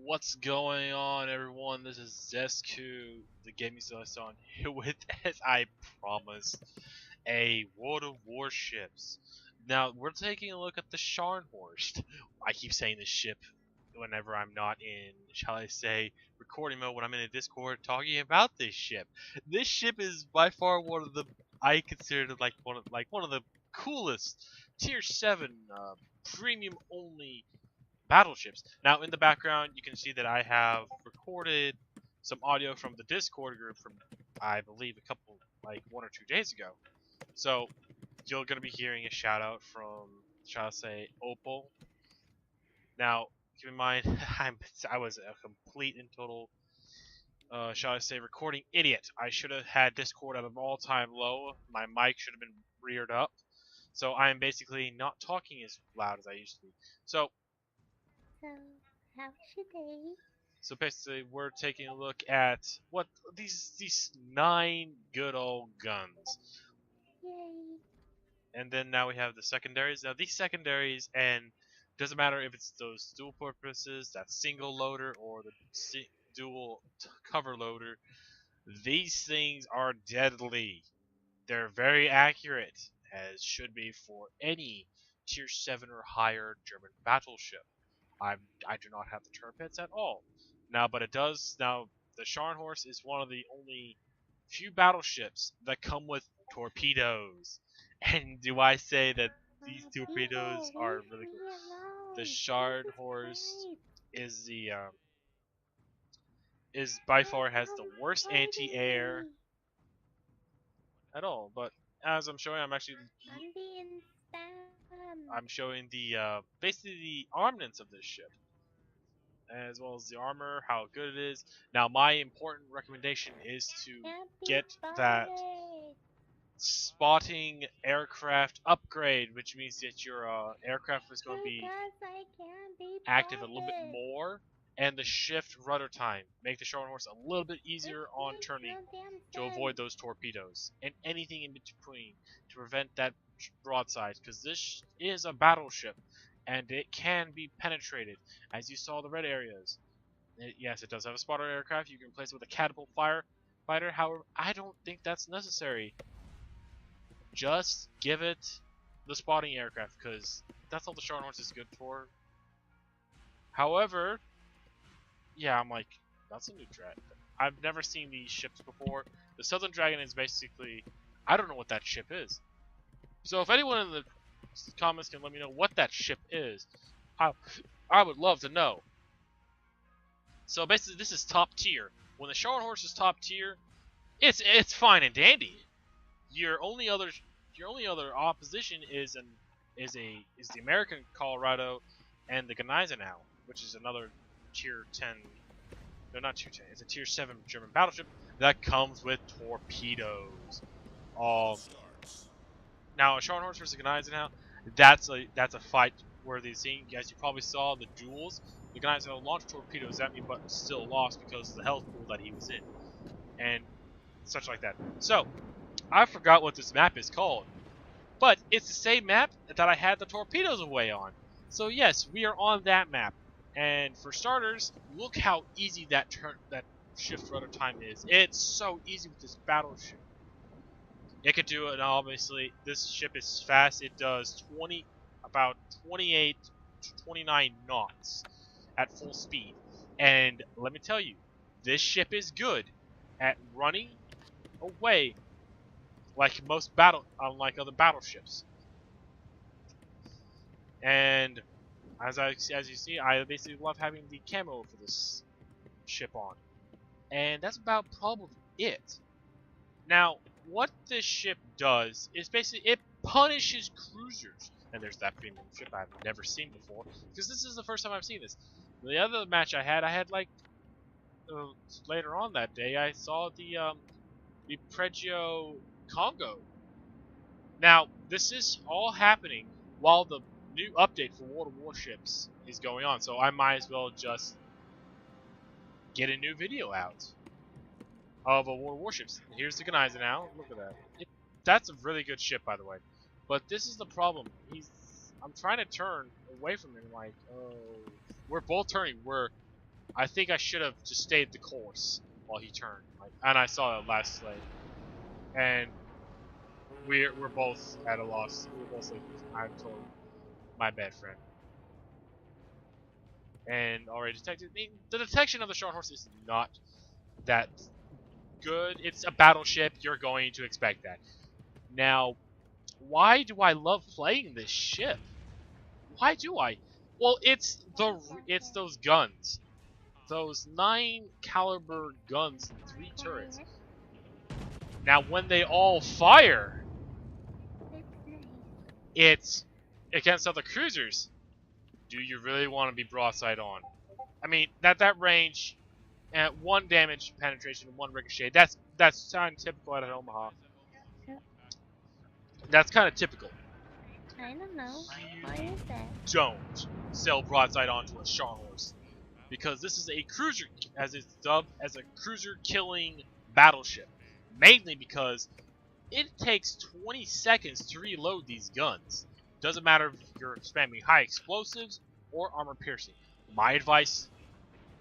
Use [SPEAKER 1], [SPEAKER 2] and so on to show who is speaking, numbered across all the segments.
[SPEAKER 1] What's going on, everyone? This is Zesku, the gaming science on here with, as I promised, a World of Warships. Now, we're taking a look at the Scharnhorst. I keep saying this ship whenever I'm not in, shall I say, recording mode when I'm in a Discord talking about this ship. This ship is by far one of the, I consider it like one of the coolest Tier 7 premium only battleships. Now, in the background, you can see that I have recorded some audio from the Discord group from, I believe, a couple, like 1 or 2 days ago. So, you're going to be hearing a shout out from, shall I say, Opal. Now, keep in mind, I was a complete and total, shall I say, recording idiot. I should have had Discord at an all-time low. My mic should have been reared up. So, I am basically not talking as loud as I used to be. So,
[SPEAKER 2] How's your day?
[SPEAKER 1] So basically, we're taking a look at what these 9 good old guns,
[SPEAKER 2] Yay.
[SPEAKER 1] and then now we have the secondaries. Now these secondaries, and doesn't matter if it's those dual purposes, that single loader or the dual cover loader. These things are deadly. They're very accurate, as should be for any Tier 7 or higher German battleship. I do not have the turrets at all. Now, but it does. Now, the Scharnhorst is one of the only few battleships that come with torpedoes. And do I say that these torpedoes are really cool? The Scharnhorst is the is by far has the worst anti-air at all. But as I'm showing,
[SPEAKER 2] I'm being spammed.
[SPEAKER 1] I'm showing the basically the armaments of this ship, as well as the armor, how good it is. Now, my important recommendation is to get that spotting aircraft upgrade, which means that your aircraft is going to be active a little bit more, and the shift rudder time make the Scharnhorst a little bit easier on turning to avoid those torpedoes and anything in between to prevent that broadside, because this is a battleship and it can be penetrated, as you saw the red areas. Yes, it does have a spotter aircraft. You can replace it with a catapult fighter. However, I don't think that's necessary. Just give it the spotting aircraft, because that's all the Scharnhorst is good for. However, yeah, I'm like, that's a new dragon. I've never seen these ships before. The Southern Dragon is basically, I don't know what that ship is. So if anyone in the comments can let me know what that ship is, I would love to know. So basically, this is top tier. When the Scharnhorst is top tier, it's fine and dandy. Your only other opposition is the American Colorado and the Gneisenau, which is another tier 10. No, not tier 10. It's a tier 7 German battleship that comes with torpedoes. Now, a Scharnhorst versus a Gneisenau, that's a fight worthy scene. As you probably saw, the duels. The Gneisenau launched torpedoes at me, but still lost because of the health pool that he was in, and such like that. So, I forgot what this map is called, but it's the same map that I had the torpedoes away on. So yes, we are on that map. And for starters, look how easy that shift rudder time is. It's so easy with this battleship. It could do it, and obviously this ship is fast. It does about 28 to 29 knots at full speed. And let me tell you, this ship is good at running away like unlike other battleships. And as you see, I basically love having the camo for this ship on. And that's about probably it. Now, what this ship does is basically it punishes cruisers. And there's that premium ship I've never seen before, because this is the first time I've seen this. The other match I had like later on that day, I saw the Pregio Congo. Now, this is all happening while the new update for World of Warships is going on, so I might as well just get a new video out of a World of Warships. Here's the Gneisenau. Look at that. That's a really good ship, by the way. But this is the problem. I'm trying to turn away from him, like, oh, we're both turning. I think I should have just stayed the course while he turned. Like, and I saw it last slave. And we're both at a loss. We're both like, I'm totally my bad friend. And already detected. I mean, the detection of the Scharnhorst is not that good. It's a battleship. You're going to expect that. Now, why do I love playing this ship? Why do I? Well, it's those guns. Those 9 caliber guns and 3 turrets. Now, when they all fire, it's against other cruisers. Do you really want to be broadside on? I mean, that range, at 1 damage penetration and 1 ricochet. That's kind of typical out of Omaha. That's kind of typical.
[SPEAKER 2] I don't know. Why is that?
[SPEAKER 1] Don't sail broadside onto a Scharnhorst, because this is a cruiser, as it's dubbed, as a cruiser killing battleship. Mainly because it takes 20 seconds to reload these guns. Doesn't matter if you're spamming high explosives or armor piercing. My advice: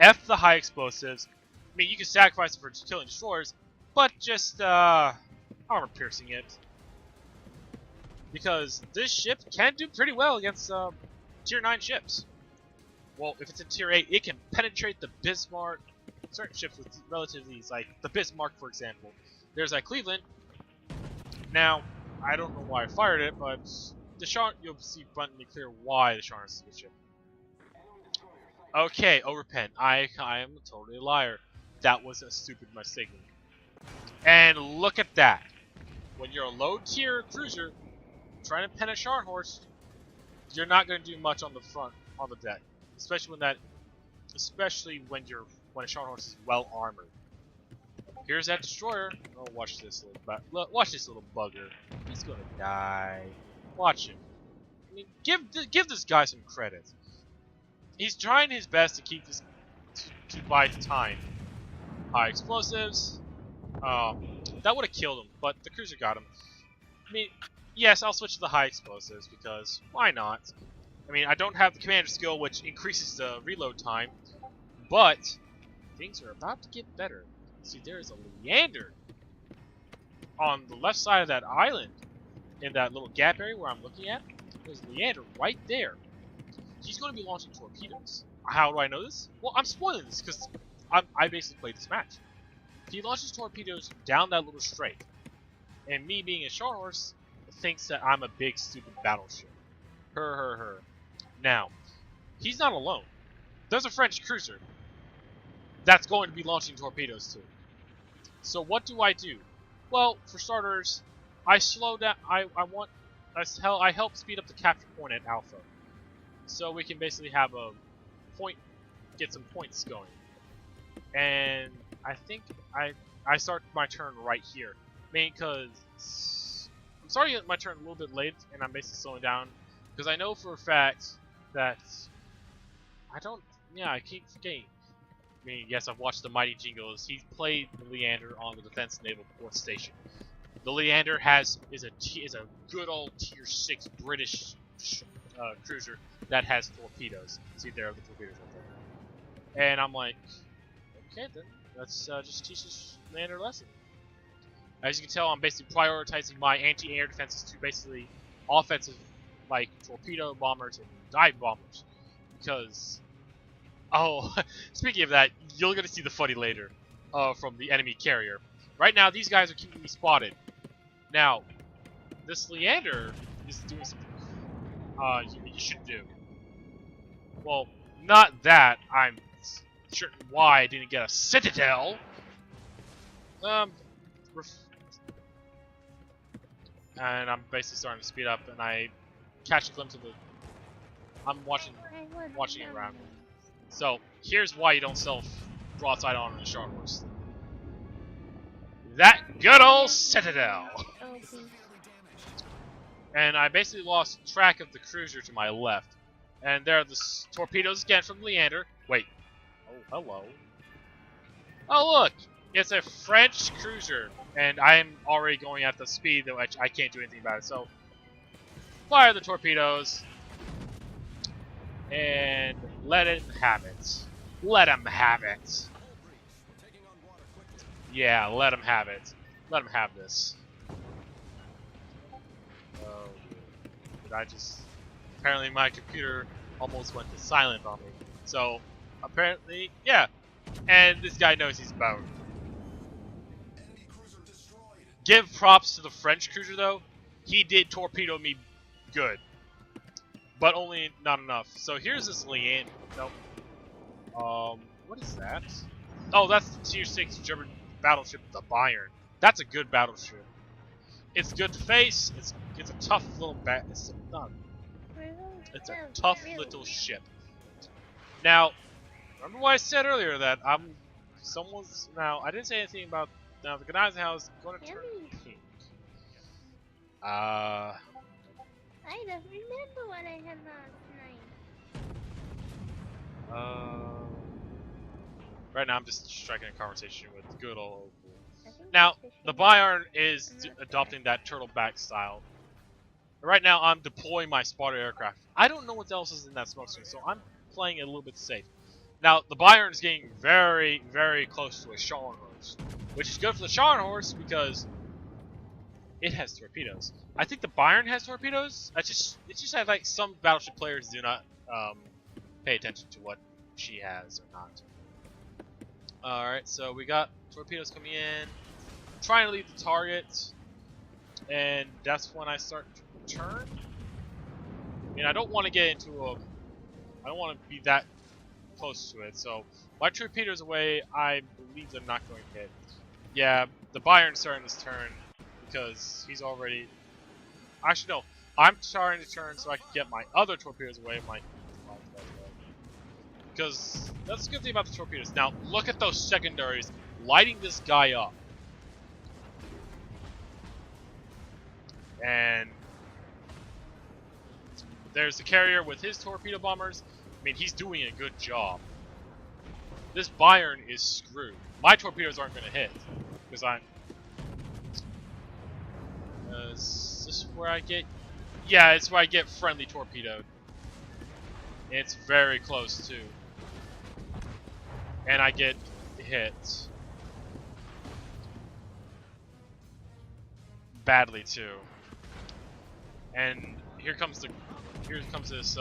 [SPEAKER 1] F the high explosives. I mean, you can sacrifice it for killing destroyers, but just armor piercing it. Because this ship can do pretty well against tier 9 ships. Well, if it's in tier 8, it can penetrate the Bismarck. Certain ships with relatively, like the Bismarck, for example. There's that Cleveland. Now, I don't know why I fired it, but you'll see abundantly clear why the Scharnhorst is a good ship. Okay, overpen. I am totally a liar. That was a stupid mistake. And look at that. When you're a low tier cruiser trying to pen a Scharnhorst, you're not going to do much on the front, on the deck, especially when a Scharnhorst is well armored. Here's that destroyer. Oh, watch this little bugger. He's gonna die. Watch him. I mean, give this guy some credit. He's trying his best to keep this to buy time. High explosives. That would have killed him, but the cruiser got him. I mean, yes, I'll switch to the high explosives because why not? I mean, I don't have the commander skill, which increases the reload time, but things are about to get better. See, there's a Leander on the left side of that island, in that little gap area where I'm looking at. There's a Leander right there. He's going to be launching torpedoes. How do I know this? Well, I'm spoiling this because I basically played this match. He launches torpedoes down that little strait, and me being a Scharnhorst thinks that I'm a big stupid battleship. Her. Now, he's not alone. There's a French cruiser that's going to be launching torpedoes too. So what do I do? Well, for starters, I slow down. I help speed up the capture point at Alpha, so we can basically have a point, get some points going. And I think I start my turn right here, mainly because I'm starting my turn a little bit late, and I'm basically slowing down because I know for a fact that I keep forgetting. I mean, yes, I've watched the Mighty Jingles. He played the Leander on the Defense Naval Force Station. The Leander is a good old tier 6 British cruiser that has torpedoes. See, there are the torpedoes right there. And I'm like, okay, then let's just teach this Leander a lesson. As you can tell, I'm basically prioritizing my anti-air defenses to basically offensive, like torpedo bombers and dive bombers, because. Oh, speaking of that, you're gonna see the footy later from the enemy carrier. Right now, these guys are keeping me spotted. Now, this Leander is doing something you should do. Well, not that. I'm certain why I didn't get a Citadel. And I'm basically starting to speed up, and I catch a glimpse of the. I'm watching it around. So, here's why you don't sell broadside on the Scharnhorst. That good old Citadel! And I basically lost track of the cruiser to my left. And there are the torpedoes again from Leander. Wait. Oh, hello. Oh, look! It's a French cruiser. And I'm already going at the speed that I can't do anything about it. So, fire the torpedoes. And let it have it. Let him have it. Yeah, let him have it. Let him have this. Oh, did I just... Apparently my computer almost went to silent on me. So, apparently, yeah. And this guy knows he's boned. Give props to the French cruiser, though. He did torpedo me good. But only not enough. So here's this Leanne. Nope. What is that? Oh, that's the Tier 6 German battleship, the Bayern. That's a good battleship. It's good to face. It's a tough little It's a tough little ship. Now, remember what I said earlier that someone's now. I didn't say anything about now the Ghanaian house going to turn pink.
[SPEAKER 2] I don't remember what I had last night.
[SPEAKER 1] Right now I'm just striking a conversation with good old. Now the Bayern is adopting that turtleback style. Right now I'm deploying my spotter aircraft. I don't know what else is in that smoke screen, so I'm playing it a little bit safe. Now the Bayern is getting very, very close to a Scharnhorst, which is good for the Scharnhorst because it has torpedoes. I think the Bayern has torpedoes. It's just that like some battleship players do not pay attention to what she has or not. Alright, so we got torpedoes coming in. Trying to leave the target. And that's when I start to turn. I mean, I don't want to get into a... I don't want to be that close to it. So, my torpedoes away, I believe they're not going to hit. Yeah, the Bayern's starting this turn because he's already... Actually, no. I'm starting to turn so I can get my other torpedoes away. Because that's the good thing about the torpedoes. Now, look at those secondaries lighting this guy up. And there's the carrier with his torpedo bombers. I mean, he's doing a good job. This Bayern is screwed. My torpedoes aren't going to hit. Because I'm... is this where I get... Yeah, it's where I get friendly torpedoed. It's very close, too. And I get hit. Badly, too. And here comes this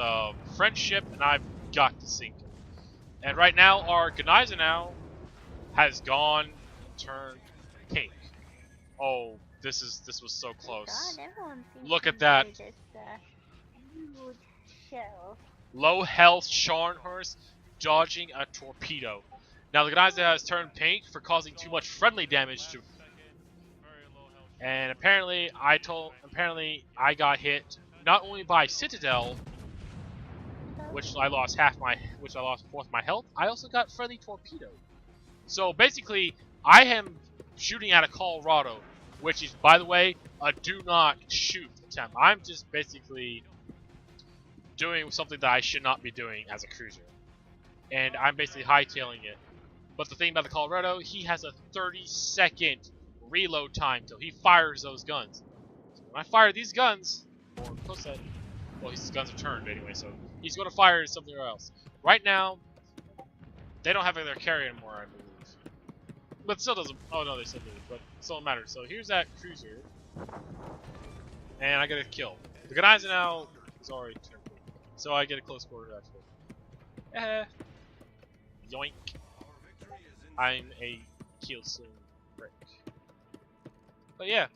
[SPEAKER 1] French ship, and I've got to sink it. And right now, our Gneisenau has turned pink. Oh, this was so close.
[SPEAKER 2] God,
[SPEAKER 1] look at that. Low health Scharnhorst dodging a torpedo. Now the Gneisenau has turned pink for causing too much friendly damage to. And apparently I got hit not only by Citadel, which I lost fourth my health, I also got friendly torpedo. So basically, I am shooting at a Colorado, which is, by the way, a do not shoot attempt. I'm just basically doing something that I should not be doing as a cruiser. And I'm basically hightailing it. But the thing about the Colorado, he has a 30-second reload time till he fires those guns. So when I fire these guns, or close that, well, his guns are turned anyway, so he's going to fire something else. Right now, they don't have their carrier anymore, I believe. But still doesn't. Oh no, they still do. But it still matters. So here's that cruiser, and I get a kill. The Gneisenau is already turned, so I get a close quarter actually. Yoink! I'm a Kielson brick. But yeah,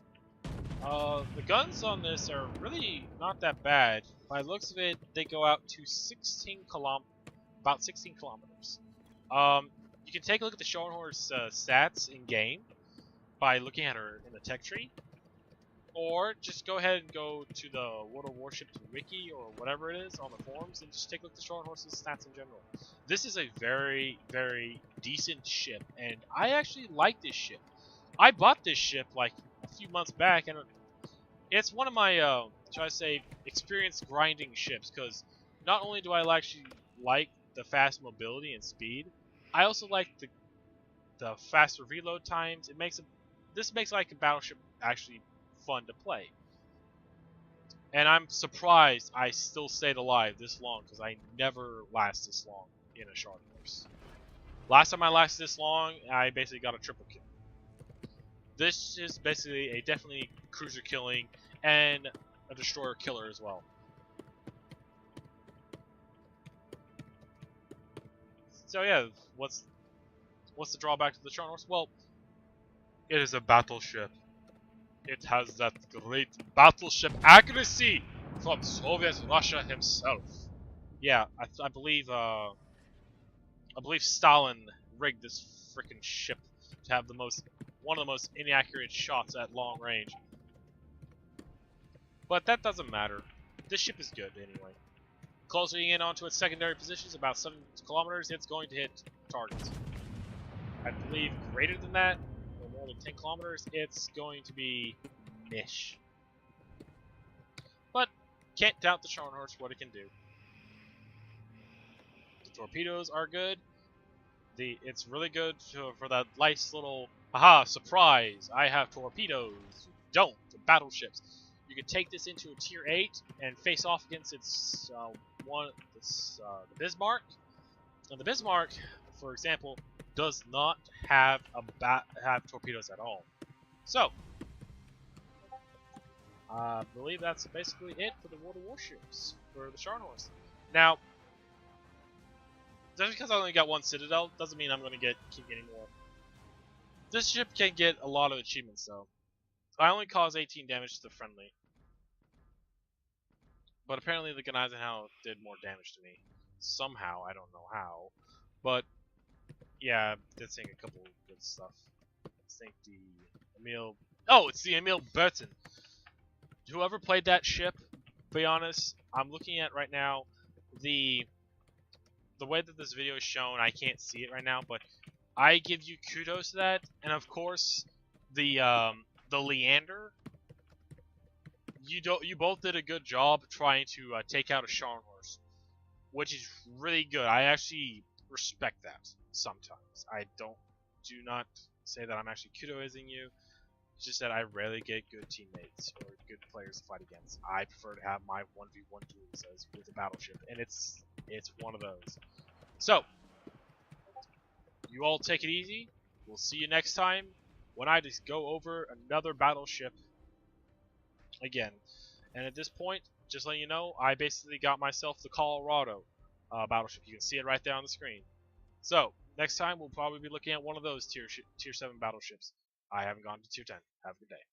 [SPEAKER 1] the guns on this are really not that bad. By the looks of it, they go out to about 16 kilometers. You can take a look at the Scharnhorst stats in game by looking at her in the tech tree, or just go ahead and go to the World of Warships wiki or whatever it is on the forums and just take a look at the Scharnhorst's stats in general. This is a very, very decent ship, and I actually like this ship. I bought this ship like a few months back, and it's one of my, shall I say, experienced grinding ships, because not only do I actually like the fast mobility and speed, I also like the faster reload times. This makes like a battleship actually fun to play. And I'm surprised I still stayed alive this long, because I never last this long in a Scharnhorst. Last time I lasted this long, I basically got a triple kill. This is basically a definitely cruiser killing and a destroyer killer as well. So yeah, what's the drawback to the Scharnhorst? Well, it is a battleship. It has that great battleship accuracy from Soviet Russia himself. Yeah, I believe Stalin rigged this freaking ship to have one of the most inaccurate shots at long range. But that doesn't matter. This ship is good anyway. Closing in onto its secondary positions, about 7 kilometers, it's going to hit targets. I believe greater than that, or more than 10 kilometers, it's going to be ish. But can't doubt the Scharnhorst, what it can do. The torpedoes are good. It's really good for that nice little, haha, surprise, I have torpedoes. You don't. The battleships. You can take this into a tier 8 and face off against its the Bismarck. And the Bismarck, for example, does not have torpedoes at all. So, I believe that's basically it for the World of Warships for the Scharnhorst. Now, just because I only got one Citadel doesn't mean I'm going to keep getting more. This ship can get a lot of achievements though. I only caused 18 damage to the friendly. But apparently the Gneisenau did more damage to me. Somehow, I don't know how. But, yeah, I did seeing a couple of good stuff. I think the Emil... Oh, it's the Emil Burton! Whoever played that ship, be honest, I'm looking at right now, the way that this video is shown, I can't see it right now, but I give you kudos to that. And of course, the Leander... You both did a good job trying to take out a Scharnhorst, which is really good. I actually respect that sometimes. I do not say that I'm actually kudoing you. It's just that I rarely get good teammates or good players to fight against. I prefer to have my 1v1 duels as with a battleship, and it's one of those. So, you all take it easy. We'll see you next time when I just go over another battleship again. And at this point, just letting you know, I basically got myself the Colorado battleship. You can see it right there on the screen. So, next time we'll probably be looking at one of those tier 7 battleships. I haven't gone to tier 10. Have a good day.